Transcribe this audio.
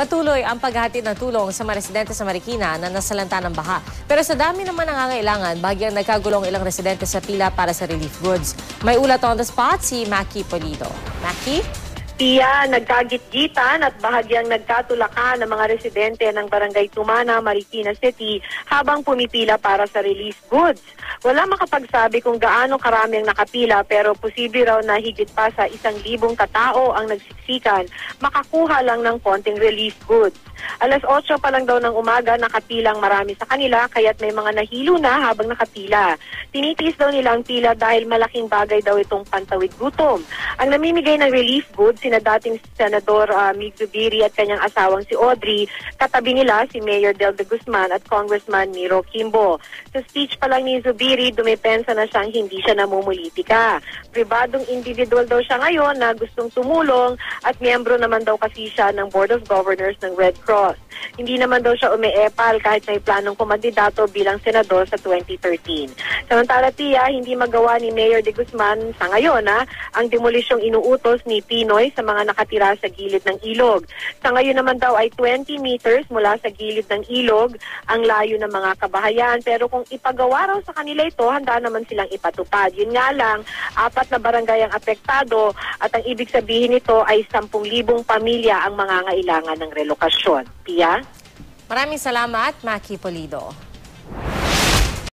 Patuloy ang paghahatid ng tulong sa mga residente sa Marikina na nasalanta ng baha. Pero sa dami naman ng nangangailangan, bahagyang nagkagulong ilang residente sa pila para sa relief goods. May ulat on the spot si Maki Polido. Maki? Tiya, nagkagit-gitan at bahagyang nagkatulakan ng mga residente ng Barangay Tumana, Marikina City habang pumipila para sa relief goods. Wala makapagsabi kung gaano karami ang nakapila pero posible raw na higit pa sa 1,000 katao ang nagsiksikan makakuha lang ng konting relief goods. Alas 8 pa lang daw ng umaga nakapilang marami sa kanila kaya't may mga nahilo na habang nakapila. Tinitiis daw nila ang pila dahil malaking bagay daw itong pantawid gutom. Ang namimigay ng relief goods sina dating Senador Mig Zubiri at kanyang asawang si Audrey, katabi nila si Mayor Del de Guzman at Congressman Miro Kimbo. Sa speech pa lang ni Zubiri, dumepensa na siyang hindi siya namumulitika. Pribadong individual daw siya ngayon na gustong tumulong at miyembro naman daw kasi siya ng Board of Governors ng Red Cross. Hindi naman daw siya umeepal kahit may planong kumandidato bilang senador sa 2013. Samantala tiya, hindi magawa ni Mayor de Guzman sa ngayon ang demolisyong inuutos ni Pinoy sa mga nakatira sa gilid ng ilog. Sa ngayon naman daw ay 20 meters mula sa gilid ng ilog ang layo ng mga kabahayan. Pero kung ipagawa raw sa kanila ito, handa naman silang ipatupad. Yun nga lang, 4 na barangay ang apektado at ang ibig sabihin nito ay 10,000 pamilya ang mangangailangan ng relokasyon. Pia? Maraming salamat, Maki Polido.